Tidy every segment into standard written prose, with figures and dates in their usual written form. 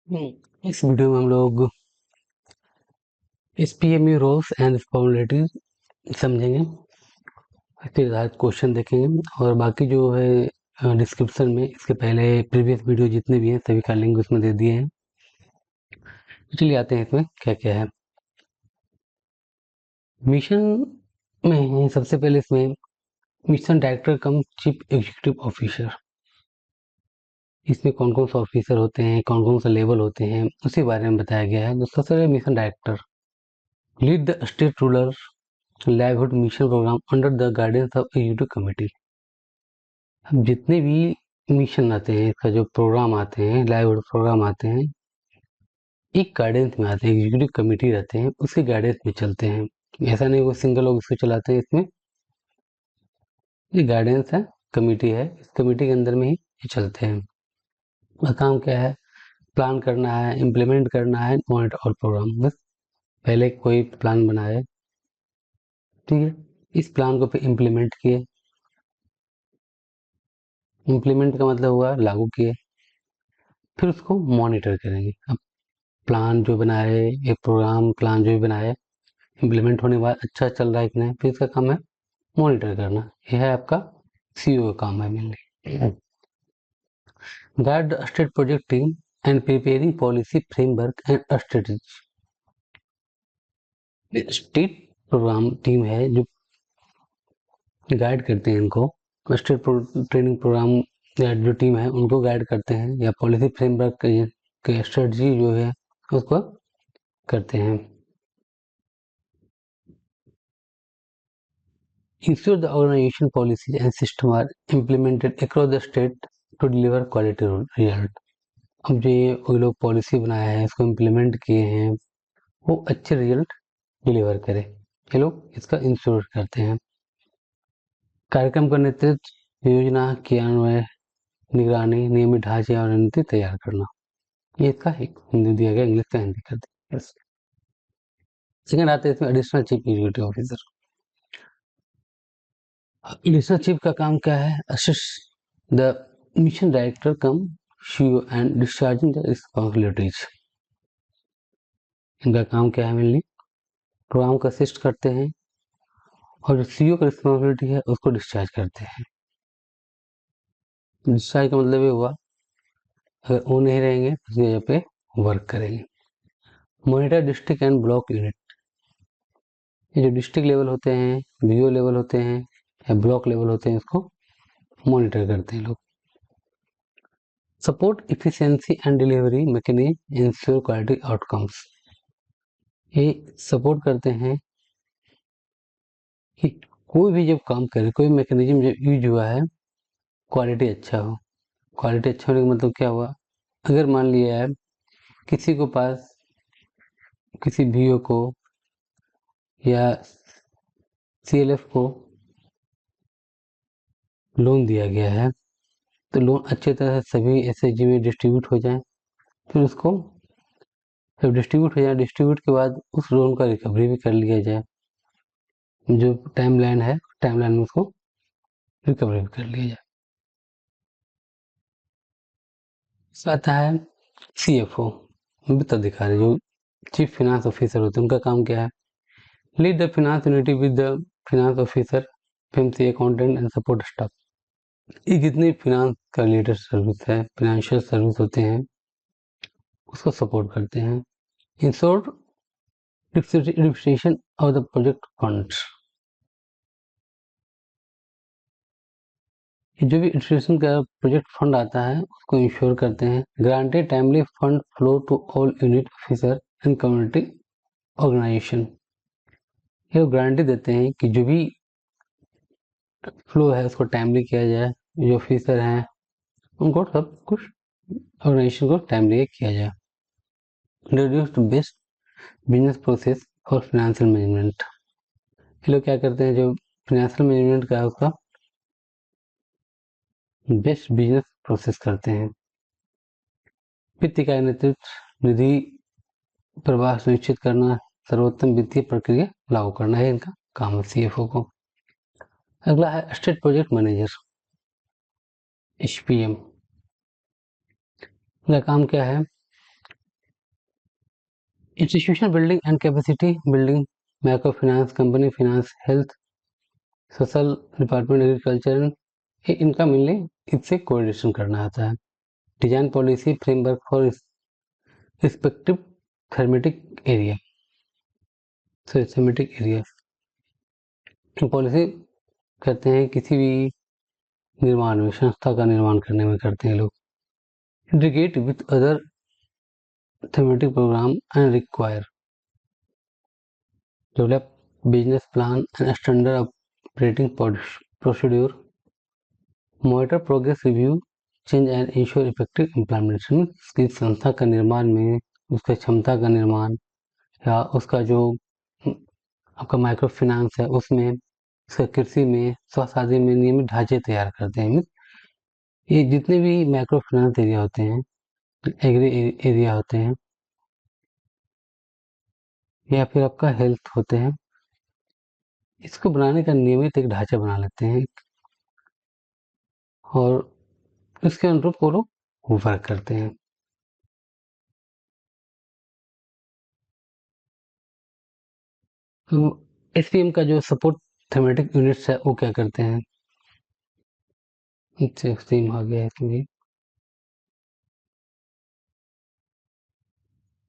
इस वीडियो में हम लोग SPME रोल्स एंड रिस्पॉन्सिबिलिटीज समझेंगे। इसके आधारित क्वेश्चन देखेंगे और बाकी जो है डिस्क्रिप्शन में इसके पहले प्रीवियस वीडियो जितने भी हैं सभी का लिंक उसमें दे दिए हैं। चलिए आते हैं इसमें क्या क्या है। मिशन में सबसे पहले इसमें मिशन डायरेक्टर कम चीफ एग्जीक्यूटिव ऑफिसर, इसमें कौन कौन से ऑफिसर होते हैं, कौन कौन से लेवल होते हैं, उसी बारे में बताया गया है। तो सबसे पहले mission director lead the state rural livelihood mission programme under the guidance of executive committee. अब जितने भी मिशन आते हैं, इसका जो प्रोग्राम आते हैं, लाइवलीहुड प्रोग्राम आते हैं, एक गाइडेंस में आते हैं, एग्जीक्यूटिव कमेटी रहते हैं, उसके गाइडेंस में चलते हैं। ऐसा नहीं वो सिंगल लोग इसको चलाते हैं। इसमें ये गाइडेंस है, कमेटी है, इस कमेटी के अंदर में ही ये चलते हैं। और काम क्या है? प्लान करना है, इम्प्लीमेंट करना है, मॉनिटर और प्रोग्राम। बस पहले कोई प्लान बनाए, ठीक है, इस प्लान को फिर इम्प्लीमेंट किए। इम्प्लीमेंट का मतलब हुआ लागू किए, फिर उसको मॉनिटर करेंगे। अब प्लान जो बनाए, एक प्रोग्राम प्लान जो भी बनाए, इम्प्लीमेंट होने के बाद अच्छा चल रहा है कि नहीं, फिर इसका काम है मॉनिटर करना। यह है आपका CEO का काम है mainly. Guide the state project team and preparing policy framework and strategy. State programme team है जो गाइड करते हैं इनको, स्टेट ट्रेनिंग प्रोग्राम या जो टीम है उनको गाइड करते हैं, या पॉलिसी फ्रेमवर्क के स्ट्रेटजी जो है उसको करते हैं। Ensure the organization policies and system are implemented across the state to deliver quality result। अब जो ये लोग पॉलिसी बनाया है, इसको इम्प्लीमेंट किए हैं, वो अच्छे रिजल्ट डिलीवर करे, ये लोग इसका इंश्योर करते हैं। कार्यक्रम का नेतृत्व, योजना क्रियान्वयन, निगरानी, नियमित ढांचे और रणनीति तैयार करना। ये इसका एक हिंदी दिया गया, इंग्लिश का हिंदी कर दिया। सेकेंड आते हैं इसमें additional chief executive officer. Additional chief का काम क्या है? Assist the mission director come CEO and discharging the responsibilities. इनका काम क्या है? मेनली प्रोग्राम को असिस्ट करते हैं और जो CEO का रिस्पॉन्सिबिलिटी है उसको डिस्चार्ज करते हैं। डिस्चार्ज का मतलब ये हुआ, अगर वो नहीं रहेंगे तो उसकी जगह पे वर्क करेंगे। Monitor district and block unit, ये जो डिस्ट्रिक्ट लेवल होते हैं, BO लेवल होते हैं या ब्लॉक लेवल होते हैं, इसको मॉनिटर करते हैं लोग। Support efficiency and delivery mechanism ensure quality outcomes, ये सपोर्ट करते हैं कि कोई भी जब काम करे, कोई मैकेनिज्म जब यूज हुआ है, क्वालिटी अच्छा हो। क्वालिटी अच्छा होने का मतलब क्या हुआ? अगर मान लिया है किसी को पास, किसी BO को या CLF को लोन दिया गया है, तो लोन अच्छी तरह से सभी SHG में डिस्ट्रीब्यूट हो जाए, फिर उसको जब डिस्ट्रीब्यूट हो जाए, डिस्ट्रीब्यूट के बाद उस लोन का रिकवरी भी कर लिया जाए। जो टाइमलाइन है, टाइमलाइन में उसको रिकवरी भी कर लिया जाए। आता है CFO, वित्त अधिकारी, जो चीफ फिनांस ऑफिसर होते हैं। उनका काम क्या है? Lead the finance unity with the finance officer, FMC accountant and support staff. ये जितनी फिनांस का रिलेटेड सर्विस है, फिनेंशियल सर्विस होते हैं, उसको सपोर्ट करते हैं। In short, administration of the project funds, जो भी एडमिनिस्ट्रेशन का प्रोजेक्ट फंड आता है उसको इंश्योर करते हैं। Granted timely fund flow to all unit officer and community organisation, ये गारंटी देते हैं कि जो भी फ्लो है उसको टाइमली किया जाए, जो ऑफिसर हैं उनको सब कुछ ऑर्गेनाइजेशन को टाइमली किया जाए। इंट्रोड्यूस बेस्ट बिजनेस प्रोसेस और फाइनेंशियल मैनेजमेंट, ये लोग क्या करते हैं? जो फाइनेंशियल मैनेजमेंट का है उसका बेस्ट बिजनेस प्रोसेस करते हैं। वित्त का नेतृत्व, निधि प्रवाह सुनिश्चित करना, सर्वोत्तम वित्तीय प्रक्रिया लागू करना है इनका काम है CFO को। अगला है स्टेट प्रोजेक्ट मैनेजर, SPM। इनका काम क्या है? Institution building and capacity building, micro finance, company finance, health, social department, agriculture, इनका मिलने इससे कोऑर्डिनेशन करना आता है। Design policy framework for respective thematic area, thematic area policy करते हैं किसी भी निर्माण में, संस्था का निर्माण करने में करते हैं लोग। Integrate with other thematic programme and require develop business plan and standard operating procedure, monitor progress, review change and ensure effective implementation. किसी संस्था का निर्माण में उसका क्षमता का निर्माण या उसका जो आपका माइक्रो फाइनेंस है उसमें, उसका कृषि में, स्वास्थ्य आदि में नियमित ढांचे तैयार करते हैं। ये जितने भी माइक्रो फाइनेंस एरिया होते हैं, एग्री एरिया होते हैं, या फिर आपका हेल्थ होते हैं, इसको बनाने का नियमित एक ढांचा बना लेते हैं और इसके अनुरूप वो लोग वर्क करते हैं। तो एसपीएम का जो सपोर्ट थीमेटिक यूनिट्स है वो क्या करते हैं, सेम आ गया है इसमें।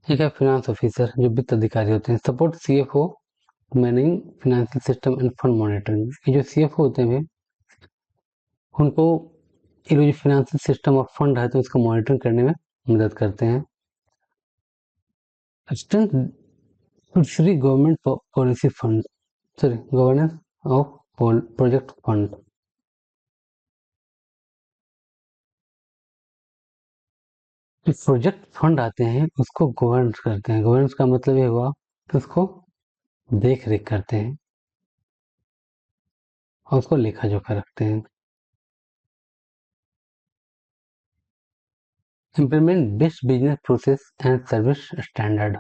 ठीक है, फाइनेंस ऑफिसर जो वित्त अधिकारी होते हैं, support CFO managing financial system end fund monitoring. ये जो सीएफओ होते हैं उनको ये जो फाइनेंशियल सिस्टम और फंड है तो उसको मॉनिटरिंग करने में मदद करते हैं। Assistant Shri government policy fund, sorry governance of project fund. जो प्रोजेक्ट फंड आते हैं उसको गवर्नेंस करते हैं। गवर्नेंस का मतलब ये हुआ कि उसको देख रेख करते हैं और उसको लेखा जोखा रखते हैं। Implement best business process and service standard.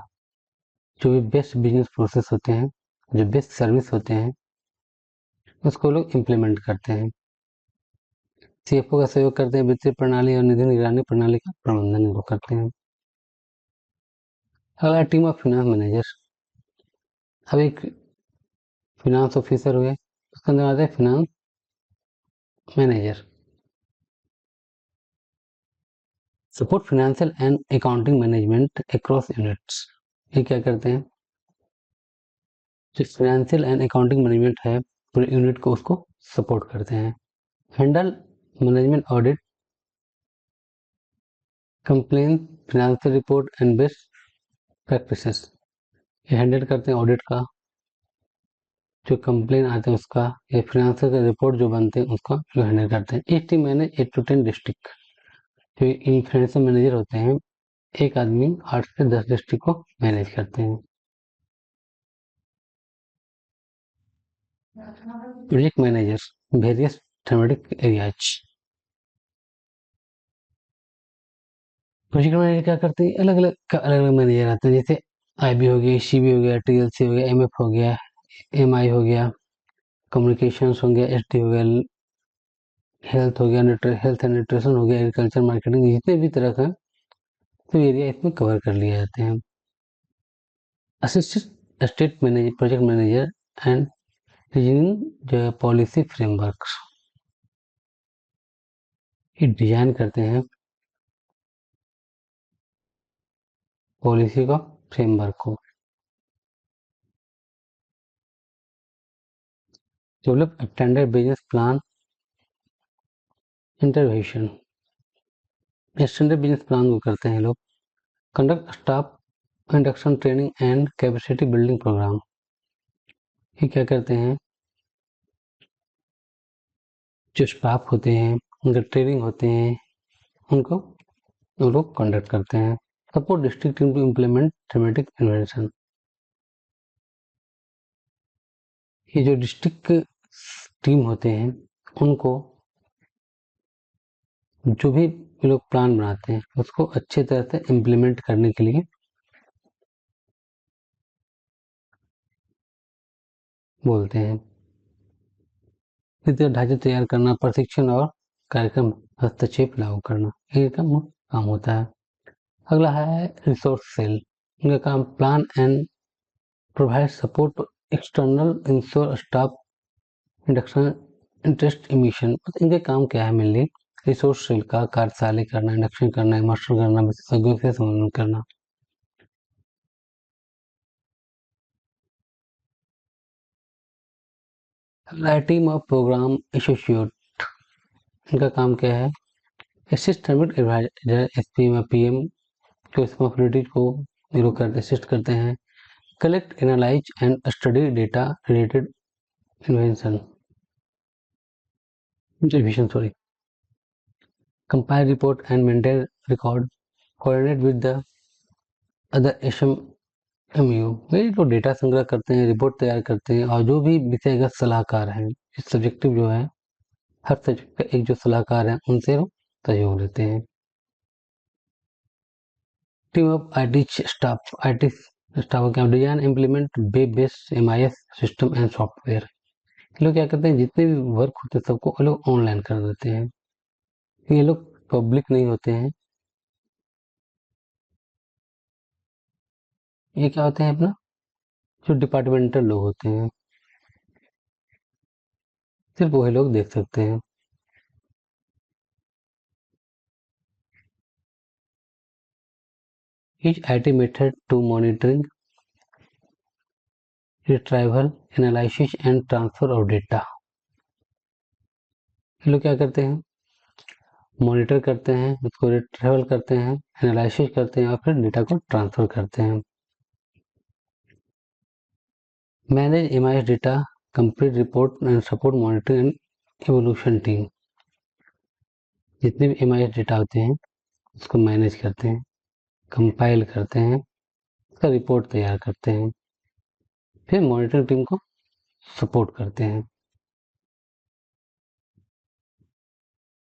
जो भी बेस्ट बिजनेस प्रोसेस होते हैं, जो बेस्ट सर्विस होते हैं, उसको लोग इम्प्लीमेंट करते हैं। सीएफओ का सहयोग करते हैं, वित्तीय प्रणाली और निधि निगरानी प्रणाली का प्रबंधन वो करते हैं। अगला टीम ऑफ फाइनेंस मैनेजर। अब एक फाइनेंस ऑफिसर हुए, उसके अंदर आते हैं finance manager. Support financial and accounting management across units. ये क्या करते हैं, जो फाइनेंशियल एंड अकाउंटिंग मैनेजमेंट है पूरे यूनिट को उसको सपोर्ट करते हैं। Handle management audit, complain, financial report and best practices. ये हैंडल करते हैं ऑडिट का, जो कंप्लेन आते हैं उसका, या फाइनेंशियल का रिपोर्ट जो बनते हैं उसका जो हैंडल करते हैं। एक टीम मैनेज 8 to 10 डिस्ट्रिक्ट। जो इन फाइनेंशियल मैनेजर होते हैं, एक आदमी 8 से 10 डिस्ट्रिक्ट को मैनेज करते हैं। Project manager various thematic areas. Project manager क्या करते हैं, अलग अलग मैनेजर आते हैं, जैसे आईबी हो गया, सीबी हो गया, टीएलसी हो गया, एमएफ हो गया, एमआई हो गया, कम्युनिकेशंस हो गया, एसडी हो गया, हेल्थ हो गया, हेल्थ एंड न्यूट्रिशन हो गया, एग्रीकल्चर मार्केटिंग, जितने भी तरह का तो एरिया इसमें कवर कर लिए जाते हैं। Assistant state manager, project manager and designing policy framework. ये डिजाइन करते हैं पॉलिसी का फ्रेमवर्क को। Develop standard business plan intervention. Standard business plan को करते हैं लोग। Conduct staff induction training and capacity building programme. ये क्या करते हैं, जो स्टाफ होते हैं उनका ट्रेनिंग होते हैं, उनको वो लोग कंडक्ट करते हैं। Support district team to implement thematic invention. ये जो डिस्ट्रिक्ट टीम होते हैं उनको जो भी लोग प्लान बनाते हैं उसको अच्छे तरह से इम्प्लीमेंट करने के लिए बोलते हैं। वित्तीय ढांचे तैयार करना, प्रशिक्षण और कार्यक्रम हस्तक्षेप लागू करना, ये का मुख्य काम होता है। अगला है रिसोर्स सेल। उनका काम plan and provide support to external ensure staff induction interest emission. इनके काम क्या है? मेनली रिसोर्स सेल का कार्यशाला करना, इंडक्शन करना, मास्टर करना, विशेषज्ञों से संबंध करना। टीम ऑफ प्रोग्राम एसोसिएट, इनका काम क्या है? असिस्ट सर्विस एडवाइजर एसपीएम या पीएम को रिस्पॉन्सिबिलिटी को असिस्ट करते हैं। Collect analyse and study data related invention revision sorry compile report and maintain record, coordinate with the other SMU. वे लोग डेटा संग्रह करते हैं, रिपोर्ट तैयार करते हैं, और जो भी विषयगत सलाहकार हैं, इस सब्जेक्टिव जो है, हर सब्जेक्ट का एक जो सलाहकार है, उनसे सहयोग लेते हैं। Team of IT staff, IT staff का design implement web based MIS system and software. ये लोग क्या करते हैं? जितने भी वर्क होते हैं सबको ये लोग ऑनलाइन कर देते हैं। ये लोग पब्लिक नहीं होते हैं। ये क्या होते हैं? अपना जो डिपार्टमेंटल लोग होते हैं, सिर्फ वही लोग देख सकते हैं। Each IT method to monitoring, retrieval, analysis and transfer of data। ये लोग क्या करते हैं? मॉनिटर करते हैं, उसको रिट्रीवल करते हैं, एनालिसिस करते हैं, और फिर डेटा को ट्रांसफर करते हैं। Manage MIS data, complete report and support monitoring and evolution team. जितने भी एमआईएस डेटा होते हैं उसको मैनेज करते हैं, कंपाइल करते हैं, उसका रिपोर्ट तैयार करते हैं, फिर मॉनिटरिंग टीम को सपोर्ट करते हैं।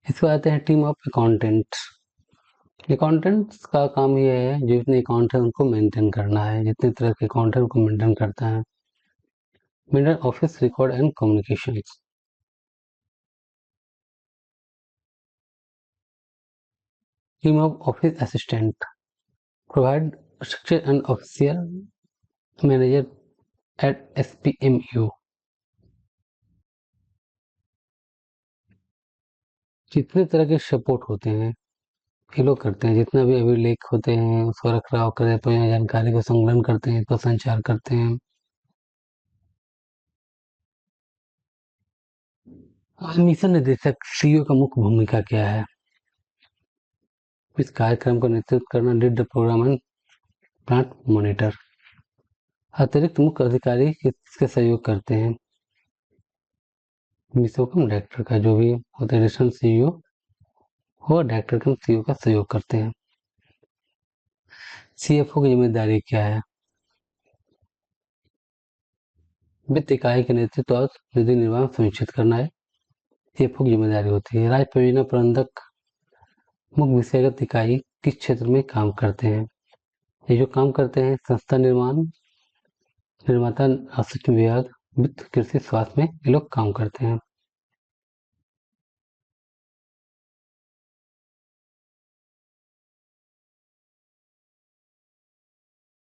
इसके बाद आते हैं टीम ऑफ अकाउंटेंट्स। अकाउंटेंट्स का काम ये है, जो जितने अकाउंट है उनको मेंटेन करना है, जितने तरह के अकाउंट है उनको मेंटेन करता है। Maintain office record and communications. Team of office assistant provide structure and official manager at SPMU. जितने तरह के सपोर्ट होते हैं ये लोग करते हैं। जितना भी अभिलेख होते हैं उसको रख रखाव करते हैं, जानकारी को संकलन करते हैं, इसको संचार करते हैं। मिशन निदेशक सीईओ का मुख्य भूमिका क्या है? इस कार्यक्रम को नेतृत्व करना, lead the programme and plant monitor. अतिरिक्त मुख्य अधिकारी किसके सहयोग करते हैं? मिशन कम डायरेक्टर का, जो भी होते हैं एडिशनल सीईओ वो डायरेक्टर कम सीईओ का सहयोग करते हैं। सीएफओ की जिम्मेदारी क्या है? वित्त इकाई के नेतृत्व और निधि निर्वहन सुनिश्चित करना है, सीएफओ की जिम्मेदारी होती है। राज्य परियोजना प्रबंधक मुख्य विषयगत इकाई किस क्षेत्र में काम करते हैं? ये जो काम करते हैं संस्था निर्माण, निर्माता, आसूचना विभाग, वित्त, कृषि, स्वास्थ्य में ये लोग काम करते हैं।